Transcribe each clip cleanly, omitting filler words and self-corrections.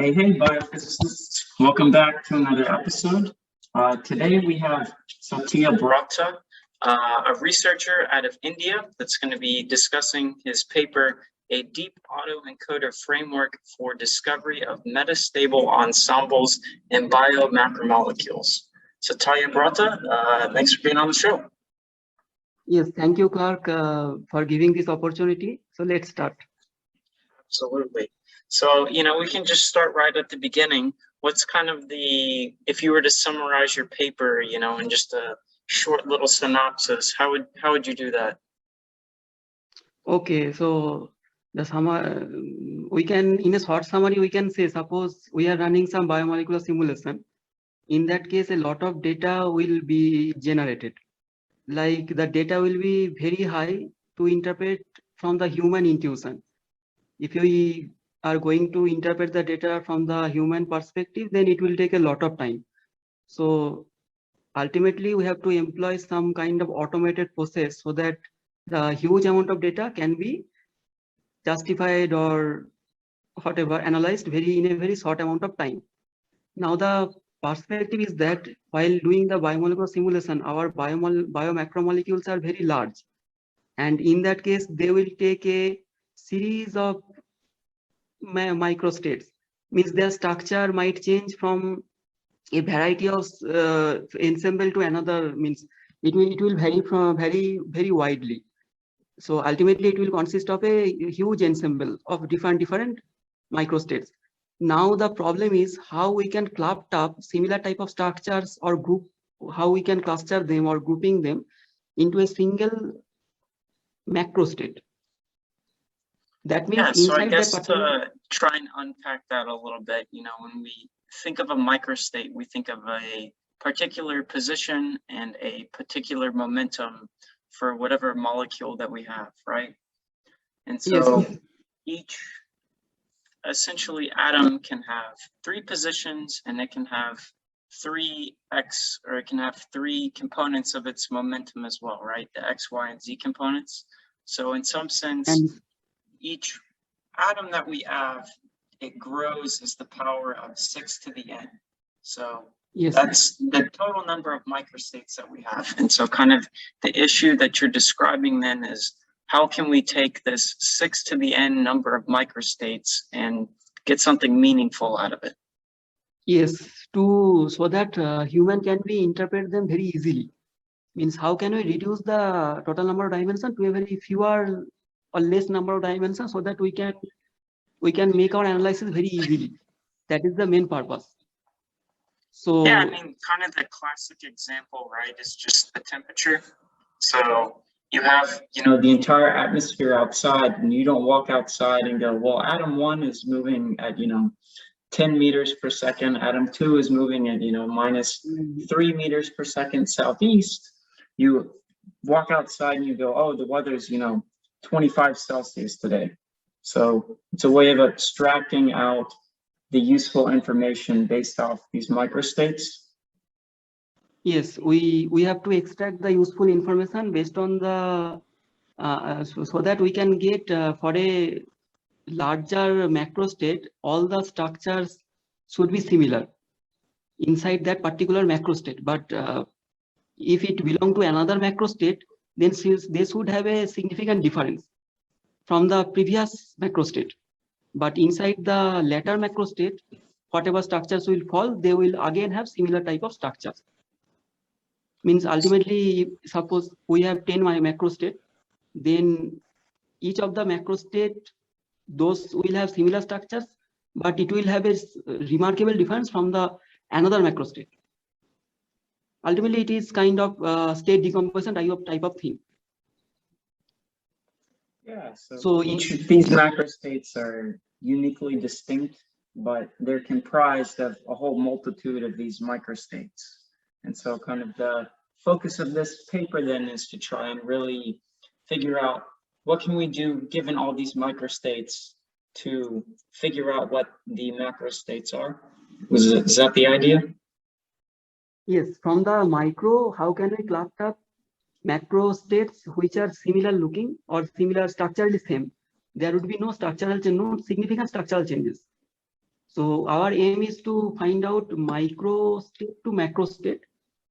Hey, biophysicists. Welcome back to another episode. Today we have Satyabrata, a researcher out of India that's going to be discussing his paper, A Deep Autoencoder Framework for Discovery of Metastable Ensembles in Biomacromolecules. Satyabrata, thanks for being on the show. Yes, thank you, Clark, for giving this opportunity. So let's start. Absolutely. So, we can just start right at the beginning. What's kind of if you were to summarize your paper, in just a short little synopsis, how would you do that? Okay, so the summary, in a short summary, we can say, suppose we are running some biomolecular simulation. In that case, a lot of data will be generated. Like the data will be very high to interpret from the human intuition. If we are going to interpret the data from the human perspective, then it will take a lot of time. So ultimately, we have to employ some kind of automated process so that the huge amount of data can be justified or whatever analyzed in a very short amount of time. Now the perspective is that while doing the biomolecular simulation, our biomacromolecules are very large, and in that case they will take a series of microstates. Means their structure might change from a variety of ensemble to another. Means it will vary from very widely. So ultimately it will consist of a huge ensemble of different microstates. Now the problem is how we can club up similar type of structures or group, how we can cluster them or grouping them into a single macrostate. That means so I inside guess that particular... try and unpack that a little bit. When we think of a microstate, we think of a particular position and a particular momentum for whatever molecule that we have, right? And so Yes. Each essentially atom can have 3 positions, and it can have 3x, or it can have 3 components of its momentum as well, right? The x, y, and z components. So in some sense, each atom that we have, it grows as the power of 6 to the n. So yes, that's the total number of microstates that we have. And so kind of the issue that you're describing then is, how can we take this 6 to the n number of microstates and get something meaningful out of it? Yes, so that human can interpret them very easily. Means how can we reduce the total number of dimensions to a very fewer or less number of dimensions so that we can make our analysis very easily. That is the main purpose. So yeah, I mean, kind of the classic example, right, is just the temperature. So you have, the entire atmosphere outside, and you don't walk outside and go, well, atom 1 is moving at, 10 meters per second. Atom 2 is moving at, minus 3 meters per second southeast. You walk outside and you go, oh, the weather's, 25 Celsius today. So it's a way of abstracting out the useful information based off these microstates. Yes, we have to extract the useful information based on the so that we can get for a larger macrostate, all the structures should be similar inside that particular macrostate. But if it belongs to another macrostate, then they should have a significant difference from the previous macrostate. But inside the latter macrostate, whatever structures will fall, they will again have similar type of structures. Means ultimately, suppose we have 10 macrostate, then each of the macrostate, those will have similar structures, but it will have a remarkable difference from the another macrostate. Ultimately, it is kind of state decomposition type of thing. Yeah, so each of these macrostates are uniquely distinct, but they're comprised of a whole multitude of these microstates. And so kind of the focus of this paper then is to try and really figure out what can we do given all these microstates to figure out what the macrostates are. Is that the idea? Yes, from the micro, how can we cluster up macrostates which are similar looking or similar structurally same? There would be no significant structural changes. So our aim is to find out micro state to macro state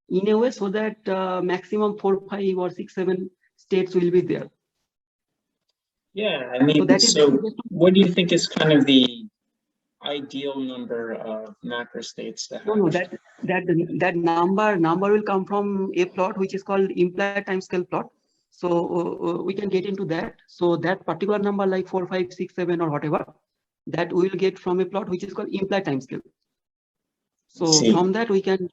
in a way so that maximum 4, 5, or 6, 7 states will be there. Yeah, I So mean, that is so what do you think is kind of the ideal number of macrostates to no, have? no, that number will come from a plot which is called implied timescale plot. So we can get into that. So that particular number like 4, 5, 6, 7 or whatever, that we will get from a plot which is called implied timescale. So See. from that we can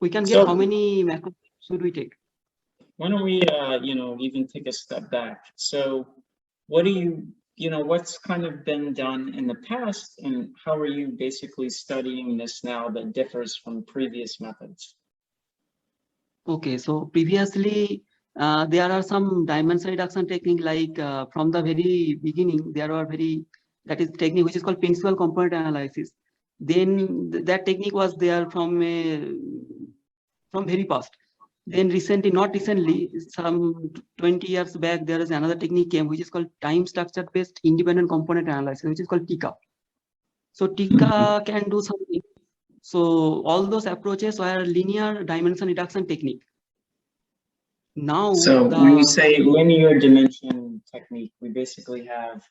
get So how many macro should we take? why don't we, even take a step back? So what do what's kind of been done in the past, and how are you basically studying this now that differs from previous methods? Okay, so previously there are some dimension reduction technique like from the very beginning there are that is technique which is called principal component analysis. Then that technique was there from very past. Then recently, not recently, some 20 years back, there is another technique came which is called time structure based independent component analysis, which is called TICA. So TICA can do something. So all those approaches are linear dimension reduction technique. Now So when we say linear dimension technique, we basically have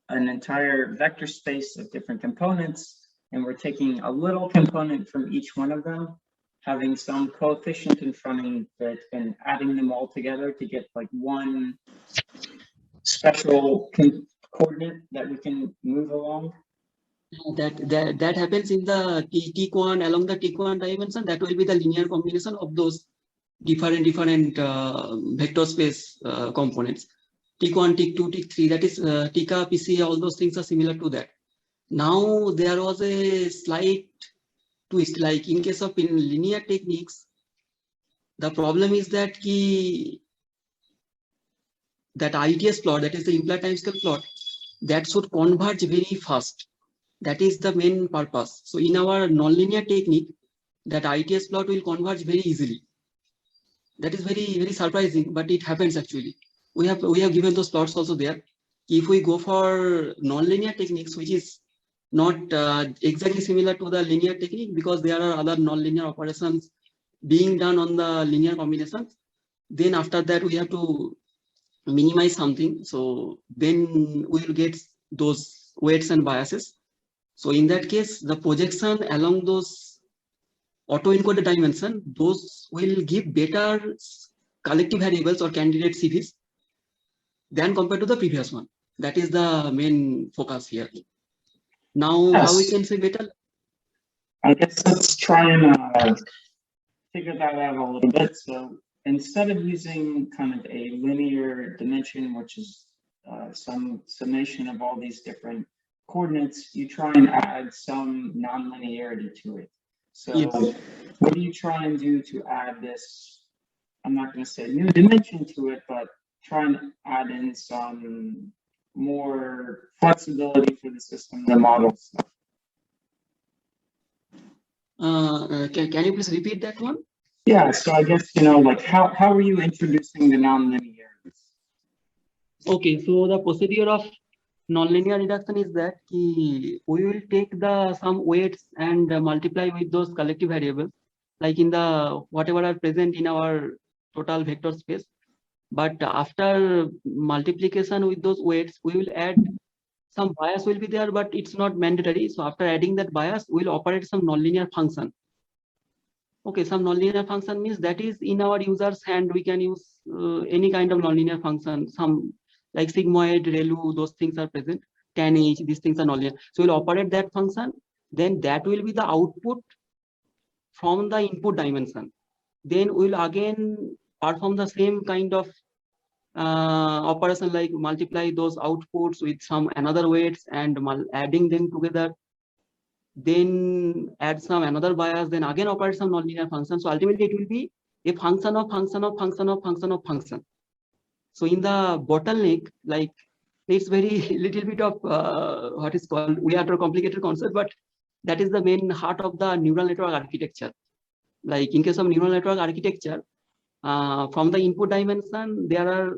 an entire vector space of different components, and we're taking a little component from each one of them, having some coefficient in front of it, and adding them all together to get like one special coordinate that we can move along. that happens in the T1 along the T1 dimension. That will be the linear combination of those different vector space components. T1, T2, T3, that is TICA, PCA, all those things are similar to that. Now there was a slight twist, like in case of in linear techniques, the problem is that that ITS plot, that is the implied timescale plot, that should converge very fast. That is the main purpose. So in our nonlinear technique, that ITS plot will converge very easily. That is very surprising, but it happens actually. We have given those plots also there. If we go for nonlinear techniques, which is not exactly similar to the linear technique, because there are other nonlinear operations being done on the linear combinations, then after that we have to minimize something. So then we will get those weights and biases. So in that case, the projection along those auto-encoded dimension, those will give better collective variables or candidate CVs than compared to the previous one. That is the main focus here. Now, how we can say better? I guess let's try and figure that out a little bit. So instead of using kind of a linear dimension, which is some summation of all these different coordinates, you try and add some nonlinearity to it. So yes. What do you try and do to add this, I'm not going to say new dimension to it, but try and add in some more flexibility for the system, the model stuff? Can you please repeat that one? Yeah, so I guess, like how are you introducing the nonlinearities? Okay, so the procedure of nonlinear reduction is that we will take some weights and multiply with those collective variables, like in the whatever are present in our total vector space. But after multiplication with those weights, we will add some bias will be there, but it's not mandatory. So after adding that bias, we'll operate some nonlinear function. Okay, some nonlinear function means that is in our user's hand. We can use any kind of nonlinear function, some like sigmoid, ReLU, those things are present. Tan H, these things are nonlinear. So we'll operate that function. Then that will be the output from the input dimension. Then we'll again perform the same kind of operation, like multiply those outputs with some another weights and adding them together. Then add some another bias, then again operate some nonlinear function. So ultimately it will be a function of function of function of function of function. So in the bottleneck, like it's very little bit of what is called weird or complicated concept, but that is the main heart of the neural network architecture. Like in case of neural network architecture, from the input dimension, there are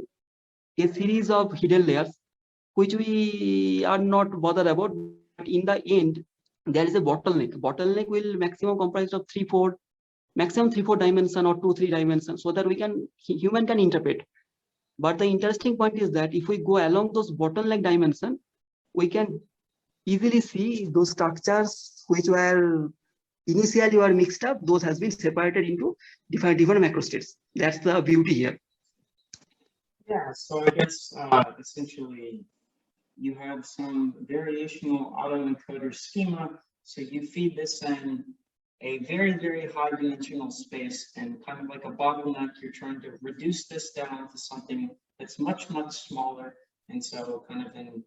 a series of hidden layers which we are not bothered about. in the end, there is a bottleneck. Bottleneck will maximum comprise of maximum 3-4 dimension or 2-3 dimensions, so that human can interpret. But the interesting point is that if we go along those bottleneck dimension, we can easily see those structures which were initially were mixed up, those has been separated into different macrostates. That's the beauty here. Yeah, so I guess essentially you have some variational autoencoder schema. So you feed this in a very, very high dimensional space, and kind of like a bottleneck, you're trying to reduce this down to something that's much, much smaller. And so kind of in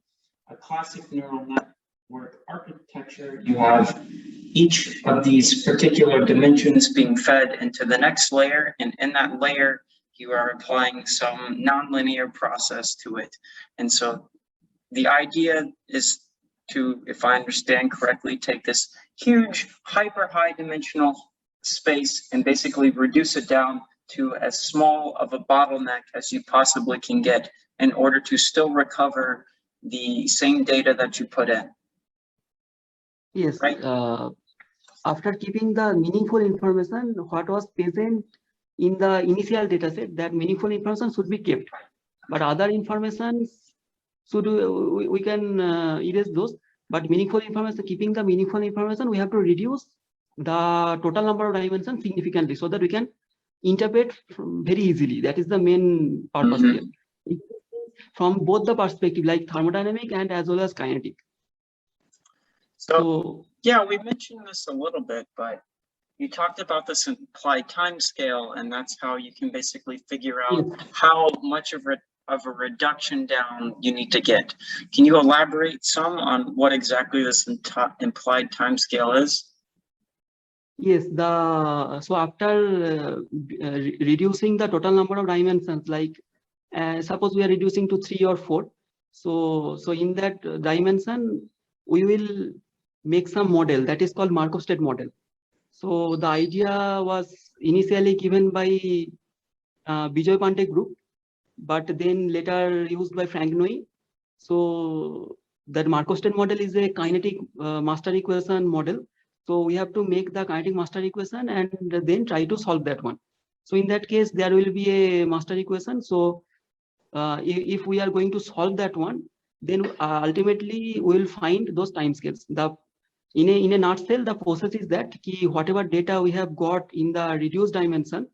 a classic neural network architecture, you have each of these particular dimensions being fed into the next layer, and in that layer, you are applying some nonlinear process to it. And so the idea is to, if I understand correctly, take this huge hyper high dimensional space and basically reduce it down to as small of a bottleneck as you possibly can get in order to still recover the same data that you put in. Yes, right? After keeping the meaningful information, what was present in the initial data set, that meaningful information should be kept. But other information should, we can erase those. But meaningful information, keeping the meaningful information, we have to reduce the total number of dimensions significantly so that we can interpret very easily. That is the main purpose here. From both the perspective, like thermodynamic and as well as kinetic. So yeah, we mentioned this a little bit, but you talked about this implied time scale, and that's how you can basically figure out how much of a reduction down you need to get. Can you elaborate some on what exactly this implied time scale is? Yes, so after reducing the total number of dimensions, like suppose we are reducing to 3 or 4. So in that dimension, we will make some model that is called Markov-state model. So the idea was initially given by Bijoy Pandey group, but then later used by Frank Noy. So that Markov-state model is a kinetic master equation model. So we have to make the kinetic master equation and then try to solve that one. So in that case, there will be a master equation. So if we are going to solve that one, then ultimately we will find those timescales. In a nutshell, the process is that whatever data we have got in the reduced dimension,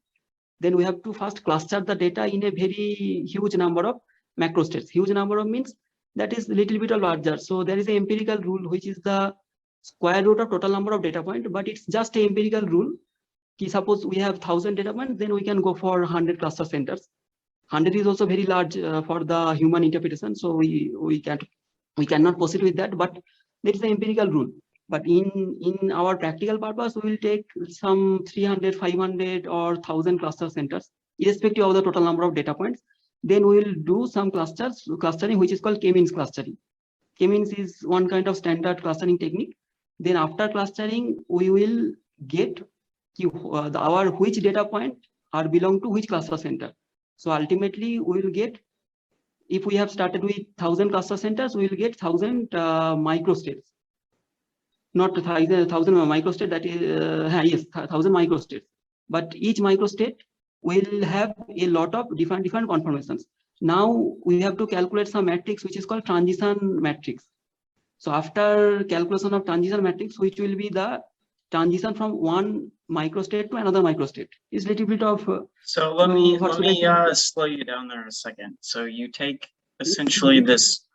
then we have to first cluster the data in a very huge number of macrostates. Huge number of means that is a little bit larger. So there is an empirical rule which is the square root of total number of data points, but it's just an empirical rule. Suppose we have 1000 data points, then we can go for 100 cluster centers. 100 is also very large for the human interpretation, so we cannot proceed with that. But there is an empirical rule. But in our practical purpose, we will take some 300, 500, or 1000 cluster centers, irrespective of the total number of data points. Then we will do some clustering, which is called K-means clustering. K-means is one kind of standard clustering technique. Then after clustering, we will get our which data point are belong to which cluster center. So ultimately, we will get, if we have started with 1000 cluster centers, we will get 1000 microstates. Not 1000 microstate, that is, yes, 1000 microstates. But each microstate will have a lot of different conformations. Now we have to calculate some matrix which is called transition matrix. So after calculation of transition matrix, which will be the transition from one microstate to another microstate, is little bit of. So let me slow you down there a second. So you take essentially this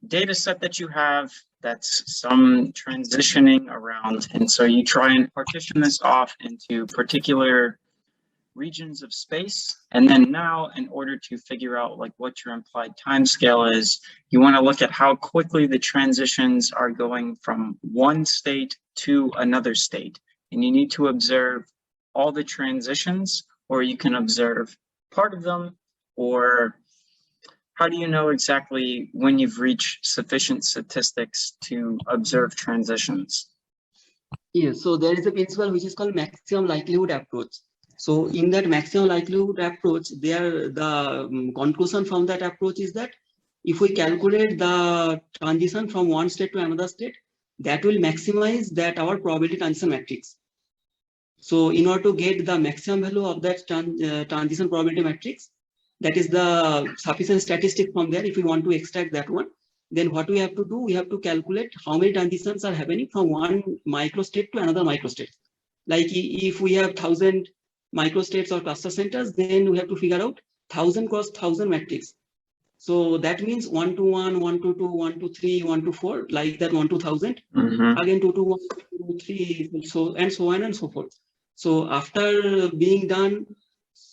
data set that you have, that's some transitioning around, and so you try and partition this off into particular regions of space, and then now in order to figure out like what your implied time scale is, you want to look at how quickly the transitions are going from one state to another state, and you need to observe all the transitions, or you can observe part of them, or how do you know exactly when you've reached sufficient statistics to observe transitions? Yes, so there is a principle which is called maximum likelihood approach. So in that maximum likelihood approach, the conclusion from that approach is that if we calculate the transition from one state to another state, that will maximize that our probability transition matrix. So in order to get the maximum value of that transition probability matrix, that is the sufficient statistic from there, if we want to extract that one, then what we have to do, we have to calculate how many transitions are happening from one microstate to another microstate. Like if we have 1,000 microstates or cluster centers, then we have to figure out 1,000 cross 1,000 matrix. So that means 1 to 1, 1 to 2, 1 to 3, 1 to 4, like that 1 to 1,000, again 2 to 1, 2 to 3, so and so on and so forth. So after being done,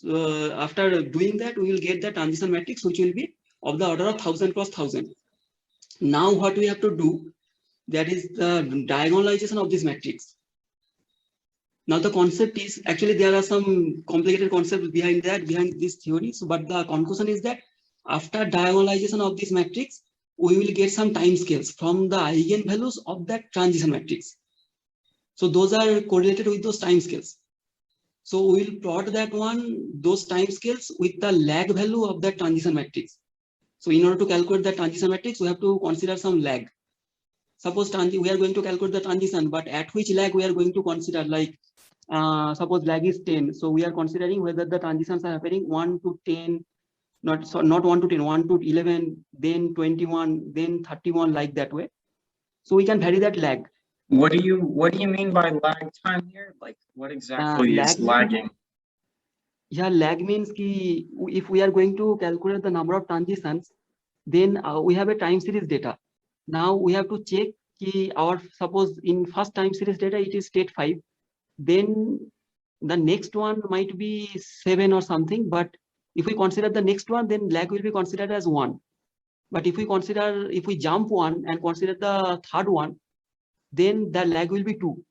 after doing that, we will get the transition matrix, which will be of the order of 1,000 cross 1,000. Now what we have to do, that is the diagonalization of this matrix. Now the concept is, actually there are some complicated concepts behind that, behind this theory. So, but the conclusion is that after diagonalization of this matrix, we will get some time scales from the eigenvalues of that transition matrix. So those are correlated with those time scales. So we will plot that one, those time scales with the lag value of that transition matrix. So in order to calculate the transition matrix, we have to consider some lag. Suppose we are going to calculate the transition, but at which lag we are going to consider, like suppose lag is 10. So we are considering whether the transitions are happening 1 to 10, not 1 to 10, 1 to 11, then 21, then 31, like that way. So we can vary that lag. What do you mean by lag time here? Like what exactly is lagging? Yeah, lag means ki if we are going to calculate the number of transitions, then we have a time series data. Now we have to check ki our, suppose in first time series data it is state 5, then the next one might be 7 or something, but if we consider the next one, then lag will be considered as 1. But if we jump one and consider the third one, then the lag will be 2.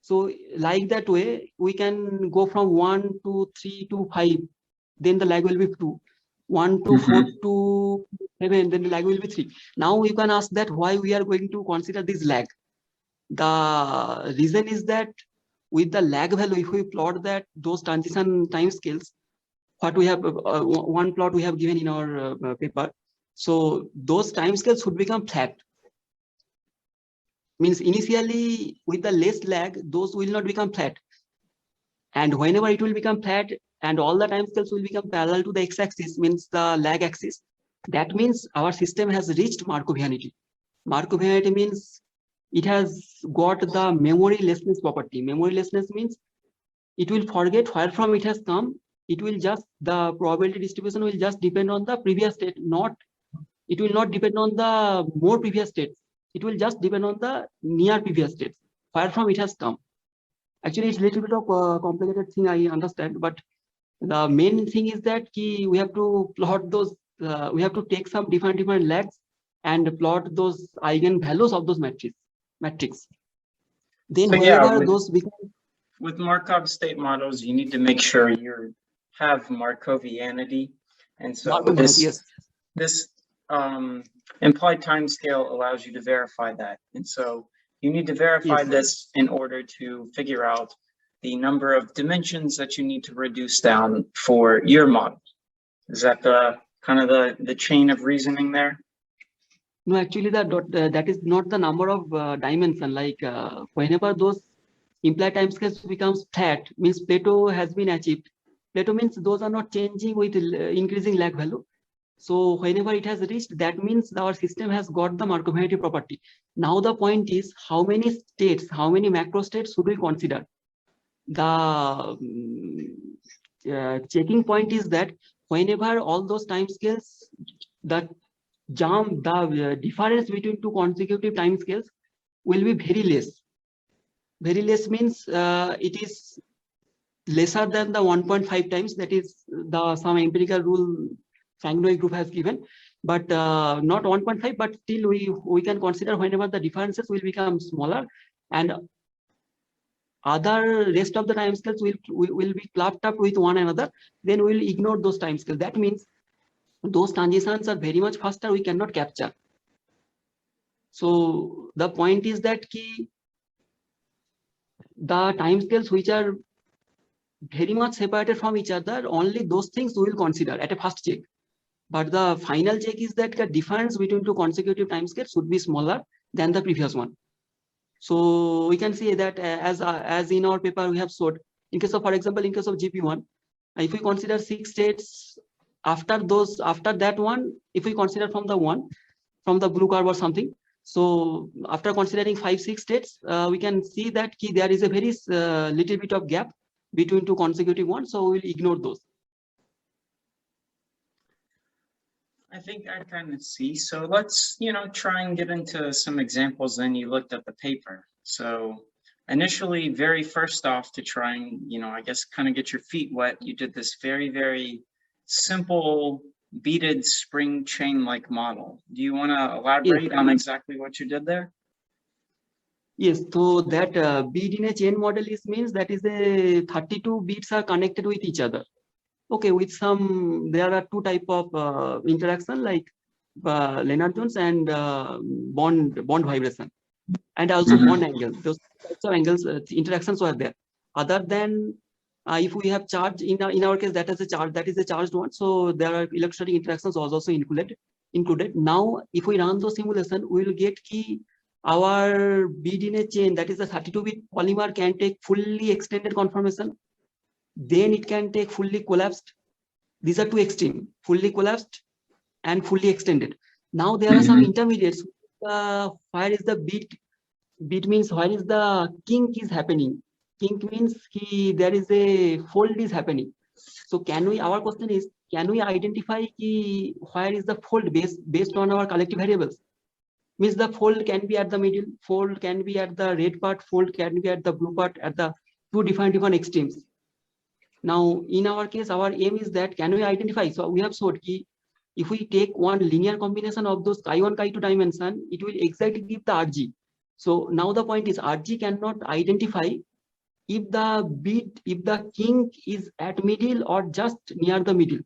So like that way, we can go from 1 to 3 to 5, then the lag will be 2. 1 to 4 to 7, then the lag will be 3. Now you can ask that why we are going to consider this lag. The reason is that with the lag value, if we plot that those transition time scales, what we have, one plot we have given in our paper. So those time scales should become flat. Means initially with the less lag, those will not become flat. And whenever it will become flat and all the time scales will become parallel to the x-axis, means the lag axis, that means our system has reached Markovianity. Markovianity means it has got the memorylessness property. Memorylessness means it will forget where from it has come. It will just, the probability distribution will just depend on the previous state, it will not depend on the more previous states. It will just depend on the near previous states, where from it has come. Actually, it's a little bit of a complicated thing, I understand, but the main thing is that we have to plot those, we have to take some different lags and plot those eigenvalues of those matrix. Then So wherever those become, with Markov state models, you need to make sure you have Markovianity, and so this implied time scale allows you to verify that. And so you need to verify this in order to figure out the number of dimensions that you need to reduce down for your model. Is that the kind of the chain of reasoning there? No, actually that is not the number of dimension. Like whenever those implied timescales becomes flat, means plateau has been achieved. Plateau means those are not changing with increasing lag value. So whenever it has reached, that means our system has got the Markovianity property. Now the point is how many states, how many macro states should we consider? The checking point is that whenever all those timescales, the jump, the difference between two consecutive timescales will be very less. Very less means it is lesser than the 1.5 times. That is the some empirical rule Sangnoi group has given, but not 1.5. But still, we can consider whenever the differences will become smaller, and other rest of the timescales will be clubbed up with one another. Then we will ignore those timescales. That means those transitions are very much faster. We cannot capture. So the point is that the timescales which are very much separated from each other, only those things we will consider at a first check. But the final check is that the difference between two consecutive timescales should be smaller than the previous one. So we can see that as in our paper we have showed, in case of, for example, in case of GP1, if we consider 6 states, after that one, if we consider from the blue curve or something, so after considering 5-6 states, we can see that there is a very little bit of gap between two consecutive ones, so we will ignore those. I think I kind of see. So let's, try and get into some examples. Then you looked at the paper. So initially, very first off, to try and, I guess kind of get your feet wet, you did this very, very simple beaded spring chain-like model. Do you want to elaborate on exactly what you did there? Yes, so that bead in a chain model means that is a 32 beads are connected with each other. Okay, with some, there are two type of interaction like Lennard-Jones and bond vibration, and also bond angles. Those types of angles interactions were there. Other than if we have charge in our case, that is a charged one. So there are electrostatic interactions also included. Now, if we run the simulation, we will get our bead in a chain, that is a 32-bit polymer, can take fully extended conformation. Then it can take fully collapsed. These are two extreme, fully collapsed and fully extended. Now there are some intermediates. Where is the bead means where is the kink is happening. Kink means there is a fold is happening. So our question is, can we identify where is the fold based on our collective variables? Means the fold can be at the middle, fold can be at the red part, fold can be at the blue part, at the two different extremes. Now, in our case, our aim is that can we identify? So we have showed if we take one linear combination of those chi1, chi2 dimension, it will exactly give the RG. So now the point is RG cannot identify if the kink is at middle or just near the middle.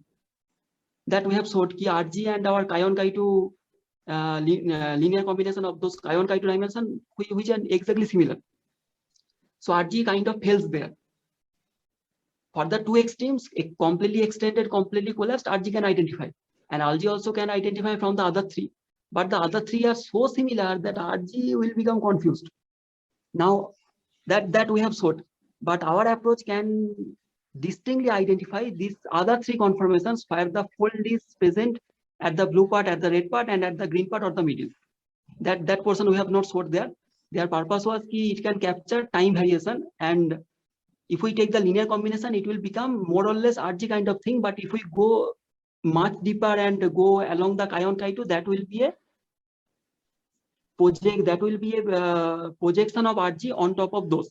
That we have showed RG and our chi1, chi2 linear combination of those chi1, chi2 dimension, which are exactly similar. So RG kind of fails there. For the two extremes, completely extended, completely collapsed, RG can identify. And RG also can identify from the other three. But the other three are so similar that RG will become confused. Now, that we have showed. But our approach can distinctly identify these other three conformations where the fold is present at the blue part, at the red part, and at the green part or the middle. That portion we have not showed there. Their purpose was it can capture time variation, and if we take the linear combination, it will become more or less RG kind of thing. But if we go much deeper and go along the chi1, chi2, that will be a projection of RG on top of those.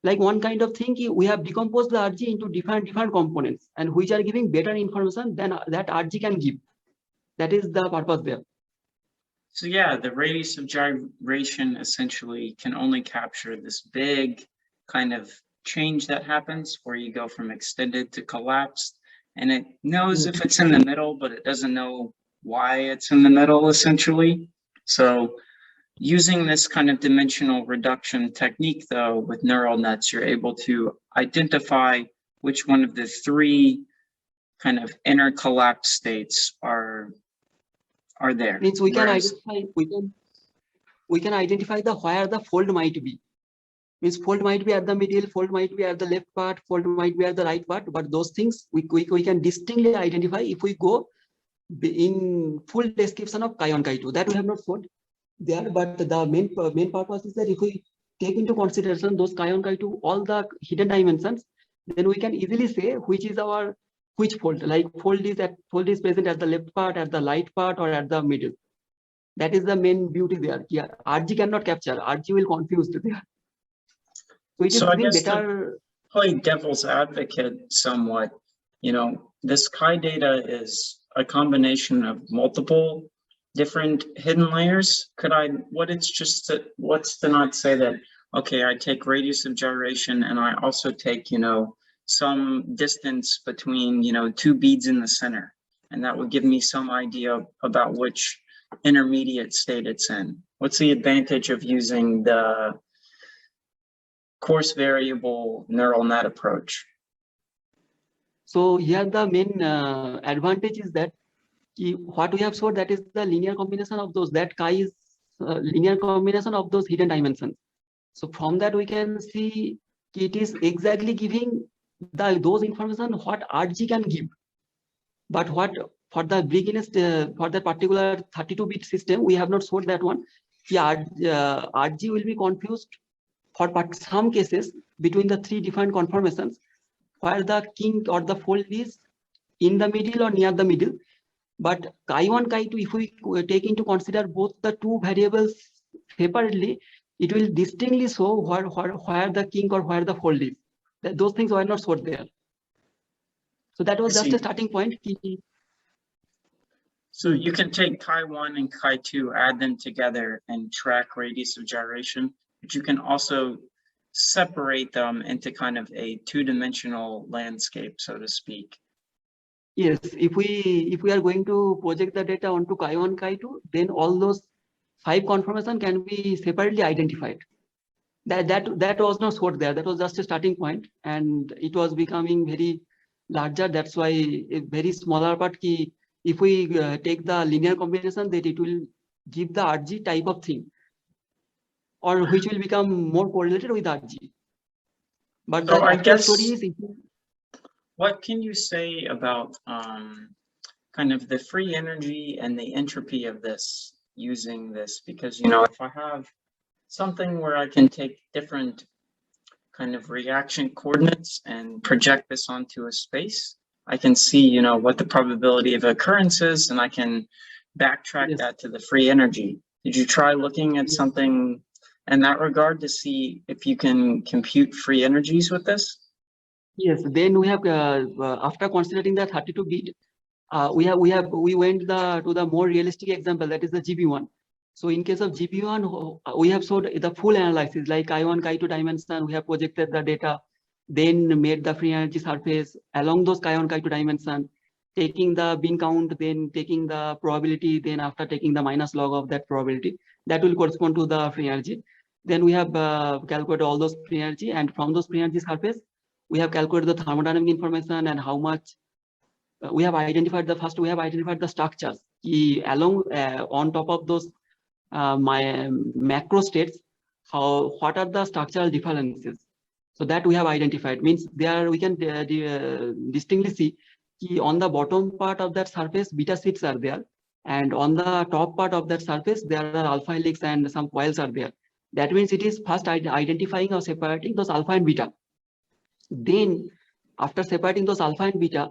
Like one kind of thing, we have decomposed the RG into different components, and which are giving better information than that RG can give. That is the purpose there. So yeah, the radius of gyration essentially can only capture this big kind of change that happens where you go from extended to collapsed, and it knows if it's in the middle, but it doesn't know why it's in the middle essentially. So using this kind of dimensional reduction technique though with neural nets, you're able to identify which one of the three kind of inner collapse states are there. Means we can identify where the fold might be. Means fold might be at the middle, fold might be at the left part, fold might be at the right part, but those things we can distinctly identify if we go in full description of chi1, chi2. That we have not shown there, but the main purpose is that if we take into consideration those chi1, chi2, all the hidden dimensions, then we can easily say which fold, like fold is present at the left part, at the right part, or at the middle. That is the main beauty there. Yeah, RG cannot capture. RG will confuse there. So it is I guess better. To play devil's advocate somewhat, this chi data is a combination of multiple different hidden layers. What's to not say that, okay, I take radius of gyration and I also take, some distance between, two beads in the center, and that would give me some idea about which intermediate state it's in. What's the advantage of using the coarse variable neural net approach? So here the main advantage is that what we have showed, that is the linear combination of those, that chi is linear combination of those hidden dimensions. So from that we can see it is exactly giving those information what RG can give. But what for the beginners, for that particular 32-bit system, we have not showed that one. Yeah, RG will be confused for some cases between the three different conformations, where the kink or the fold is in the middle or near the middle. But chi1, chi2, if we take into consider both the two variables separately, it will distinctly show where the kink or where the fold is. Those things were not showed there. So that was just a starting point. So you can take chi1 and chi2, add them together and track radius of gyration, but you can also separate them into kind of a two-dimensional landscape, so to speak. Yes, if we are going to project the data onto chi1, chi2, then all those 5 conformations can be separately identified. That was not showed there. That was just a starting point, and it was becoming very larger. That's why a very smaller part key. If we take the linear combination, that it will give the RG type of thing, or which will become more correlated with RG. But so the actual story is, what can you say about kind of the free energy and the entropy of this using this? Because, you know, if I have something where I can take different kind of reaction coordinates and project this onto a space, I can see, you know, what the probability of occurrence is, and I can backtrack that to the free energy. Did you try looking at something in that regard to see if you can compute free energies with this? Yes, then we have after considering the 32-bit, we went to the more realistic example, that is the GB1. So in case of GB1, we have showed the full analysis, like chi1, chi2 dimension. We have projected the data, then made the free energy surface along those chi1, chi2 dimension, taking the bin count, then taking the probability, then after taking the minus log of that probability, that will correspond to the free energy. Then we have calculated all those free energy, and from those free energy surface, we have calculated the thermodynamic information and how much we have identified the structures along on top of those my macro states, what are the structural differences. So that we have identified, means there we can distinctly see on the bottom part of that surface beta sheets are there, and on the top part of that surface there are alpha helix and some coils are there. That means it is first identifying or separating those alpha and beta. Then after separating those alpha and beta,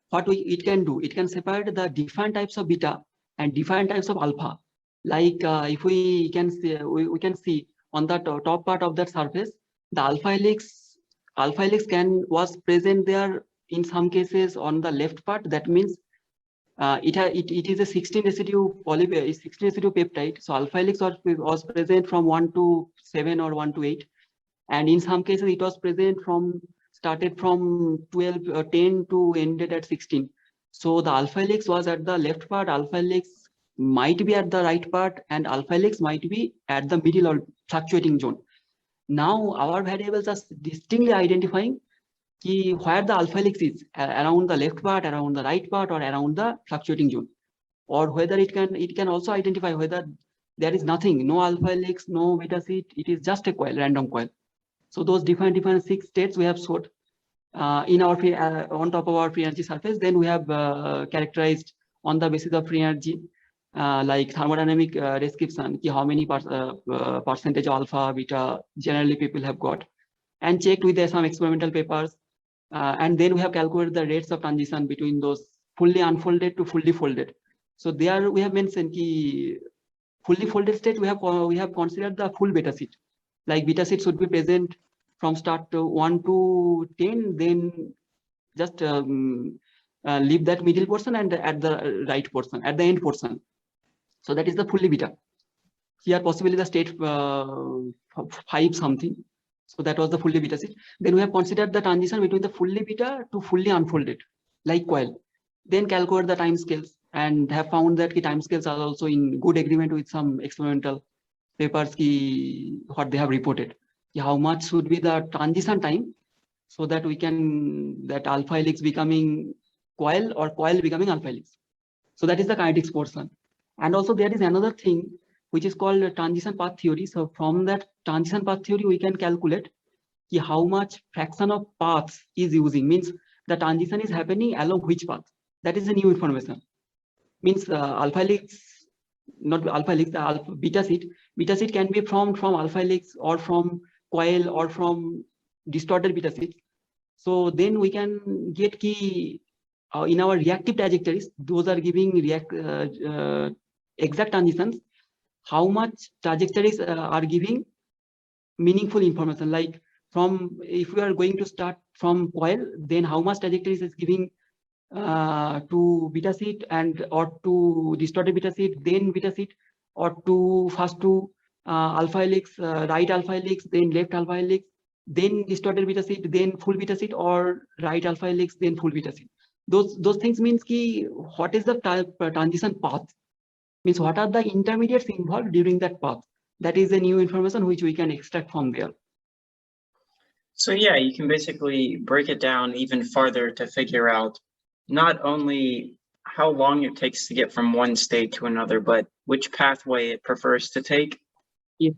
what it can do, it can separate the different types of beta and different types of alpha. Like if we can see, we can see on the top part of that surface, the alpha helix was present there in some cases on the left part. That means it is a 16 residue 16 residue peptide. So alpha helix was present from 1 to 7 or 1 to 8, and in some cases it was present started from 10 to ended at 16. So the alpha helix was at the left part, alpha helix might be at the right part, and alpha helix might be at the middle or fluctuating zone. Now our variables are distinctly identifying where the alpha helix is, around the left part, around the right part, or around the fluctuating zone, or whether it can also identify whether there is nothing, no alpha helix, no beta sheet, it is just a coil, random coil. So those different 6 states we have showed in our on top of our free energy surface. Then we have characterized on the basis of free energy, like thermodynamic description, how many percentage alpha, beta generally people have got, and checked with some experimental papers. And then we have calculated the rates of transition between those fully unfolded to fully folded. So there we have mentioned fully folded state, we have considered the full beta sheet. Like beta sheet should be present from start to 1 to 10, then just leave that middle portion and at the right portion, at the end portion. So that is the fully beta. Here possibly the state 5 something. So that was the fully beta sheet. Then we have considered the transition between the fully beta to fully unfolded, like coil. Then calculate the time scales and have found that the time scales are also in good agreement with some experimental papers, what they have reported. How much should be the transition time so that we can, that alpha helix becoming coil or coil becoming alpha helix. So that is the kinetics portion. And also there is another thing which is called transition path theory. So from that transition path theory, we can calculate how much fraction of paths is using, means the transition is happening along which path. That is the new information. Means alpha helix, not alpha helix, the alpha beta sheet. Beta sheet can be formed from alpha helix or from coil or from distorted beta sheet. So then we can get key in our reactive trajectories. Those are giving exact transitions. How much trajectories are giving meaningful information, like from, if we are going to start from coil, then how much trajectories is giving to beta sheet and or to distorted beta sheet, then beta sheet, or to first to alpha helix, right alpha helix, then left alpha helix, then distorted beta sheet, then full beta sheet, or right alpha helix, then full beta sheet. Those things means ki what is the transition path, means what are the intermediates involved during that path. That is the new information which we can extract from there. So yeah, you can basically break it down even farther to figure out not only how long it takes to get from one state to another, but which pathway it prefers to take. Yes,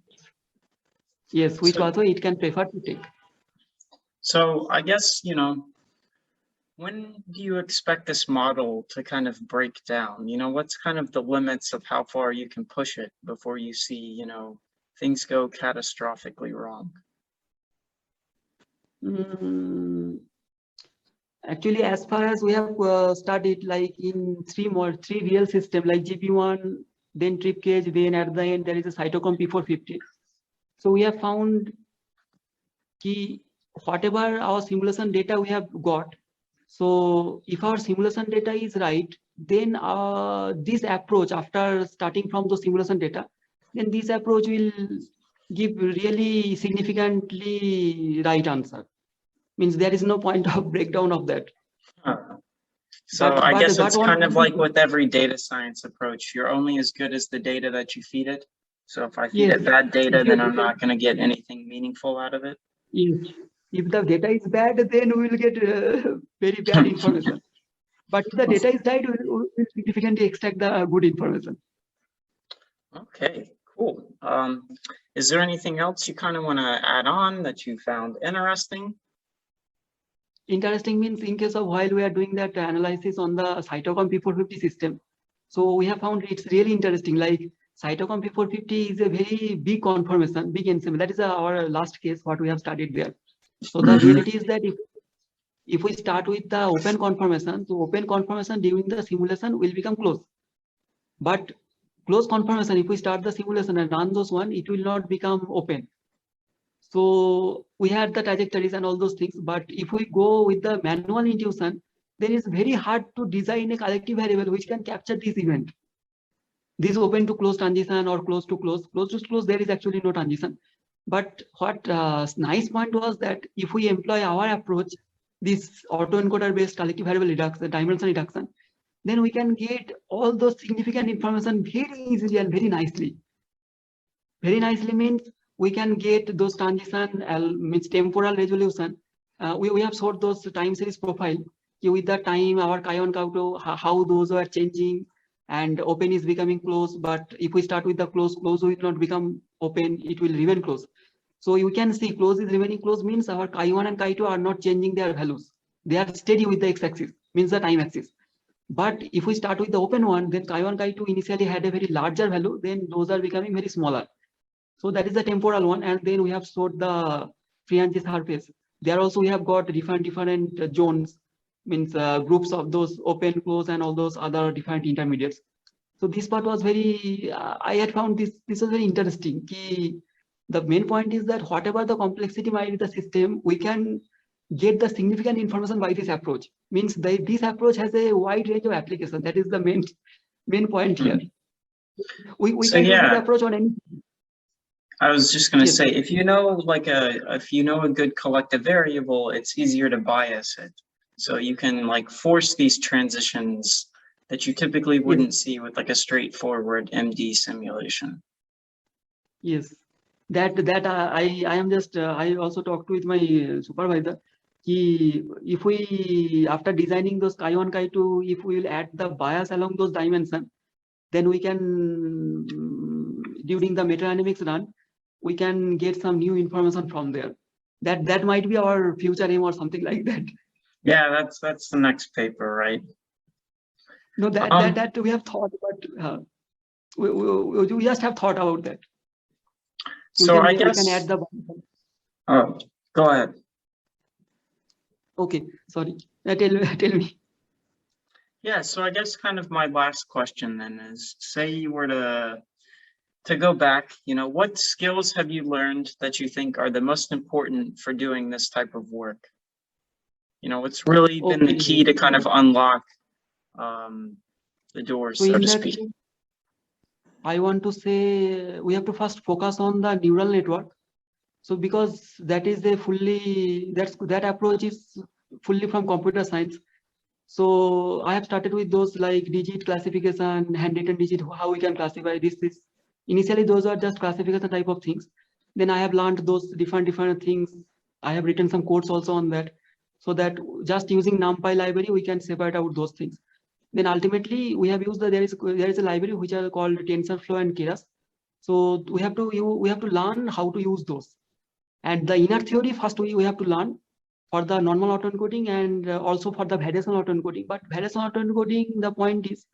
yes, which So- pathway it can prefer to take. So I guess, when do you expect this model to kind of break down? What's kind of the limits of how far you can push it before you see, things go catastrophically wrong? Actually, as far as we have studied, like in three real systems, like GP1, then trip cage, then at the end there is a cytochrome P450. So we have found key whatever our simulation data we have got. So if our simulation data is right, then this approach, after starting from the simulation data, then this approach will give really significantly right answer. Means there is no point of breakdown of that. So But- I but- guess but it's one kind of thing- like with every data science approach, you're only as good as the data that you feed it. So if I feed Yes. it bad data, then I'm Yes. not going to get anything meaningful out of it. If the data is bad, then we will get very bad information. But if the data is right, we will significantly extract the good information. Okay, cool. Is there anything else you kind of want to add on that you found interesting? Interesting means in case of while we are doing that analysis on the cytochrome P450 system, so we have found it's really interesting. Like cytochrome P450 is a very big conformation, big enzyme. That is our last case, what we have studied there. So the reality is that if we start with the open conformation, so open conformation during the simulation will become closed. But closed conformation, if we start the simulation and run those one, it will not become open. So we had the trajectories and all those things, but if we go with the manual intuition, then it's very hard to design a collective variable which can capture this event. This open to close transition or close to close, there is actually no transition. But what nice point was that if we employ our approach, this autoencoder based collective variable reduction, dimension reduction, then we can get all those significant information very easily and very nicely. Very nicely means we can get those transition, means temporal resolution. We have showed those time series profile with the time our chi1, chi2, how those are changing, and open is becoming close. But if we start with the close will not become open, it will remain close. So you can see close is remaining close means our chi1 and chi2 are not changing their values. They are steady with the x-axis, means the time axis. But if we start with the open one, then chi1, chi2 initially had a very larger value, then those are becoming very smaller. So that is the temporal one. And then we have showed the free energy surface. There also we have got different zones, means groups of those open, close, and all those other different intermediates. So this part was very, I had found this was very interesting. The main point is that whatever the complexity might be the system, we can get the significant information by this approach. Means this approach has a wide range of application. That is the main point here. We So, can use yeah. this approach on any. I was just going to Yes. say, if you know a good collective variable, it's easier to bias it. So you can like force these transitions that you typically wouldn't see with like a straightforward MD simulation. Yes, that I am just I also talked with my supervisor. if we, after designing those chi1, chi2, if we will add the bias along those dimensions, then we can, during the meta-dynamics run, we can get some new information from there. That might be our future aim or something like that. Yeah, that's the next paper, right? No, that we have thought, but we just have thought about that. So I we guess. can add the. Oh, go ahead. Okay, sorry. Tell me. Yeah, so I guess kind of my last question then is, say you were to go back, what skills have you learned that you think are the most important for doing this type of work? What's really been the key to kind of unlock the doors, so to speak? I want to say we have to first focus on the neural network. So because that is that approach is fully from computer science. So I have started with those like digit classification, handwritten digit, how we can classify this. Initially, those are just classification type of things. Then I have learned those different things. I have written some codes also on that, so that just using NumPy library, we can separate out those things. Then ultimately, we have used there is a library which are called TensorFlow and Keras. So we have to learn how to use those. And the inner theory first we have to learn for the normal autoencoding and also for the variational autoencoding. But variational autoencoding, the point is,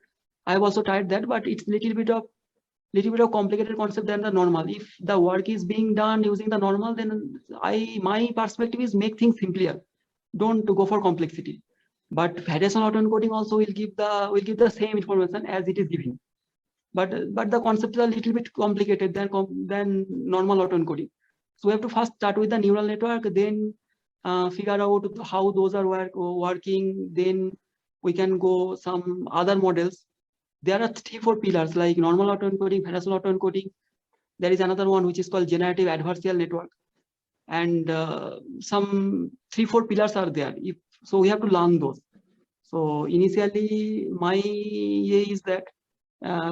I have also tried that, but it's little bit of complicated concept than the normal. If the work is being done using the normal, then my perspective is make things simpler. Don't go for complexity. But variational autoencoding also will give the same information as it is giving. But the concept is a little bit complicated than normal autoencoding. So we have to first start with the neural network, then figure out how those are working. Then we can go some other models. There are 3-4 pillars like normal autoencoding, variational autoencoding. There is another one which is called generative adversarial network, and some 3-4 pillars are there. So we have to learn those. So initially, my is that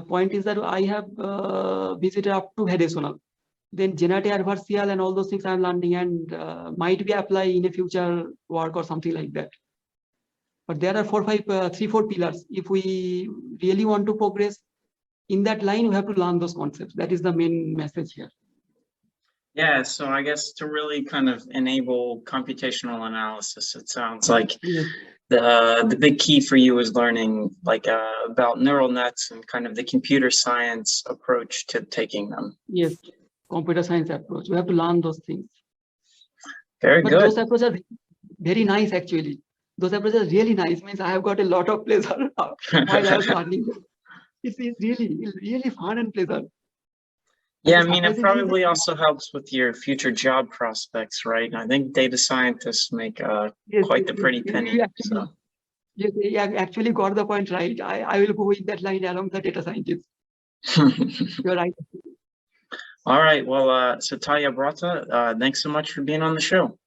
point is that I have visited up to variational. Then generative adversarial and all those things I'm learning, and might be apply in a future work or something like that. But there are 3-4 pillars. If we really want to progress in that line, we have to learn those concepts. That is the main message here. Yeah, so I guess to really kind of enable computational analysis, it sounds like the big key for you is learning like about neural nets and kind of the computer science approach to taking them. Yes, computer science approach. We have to learn those things. Very good. Those approaches are very nice actually. Those approaches are really nice. Means I have got a lot of pleasure while I was learning them. It's really fun and pleasure. Yeah, I mean, it probably also helps with your future job prospects, right? I think data scientists make quite the pretty penny. Yes, you actually got the point right. I will go in that line along the data scientists. You're right. All right. Well, Satyabrata, thanks so much for being on the show.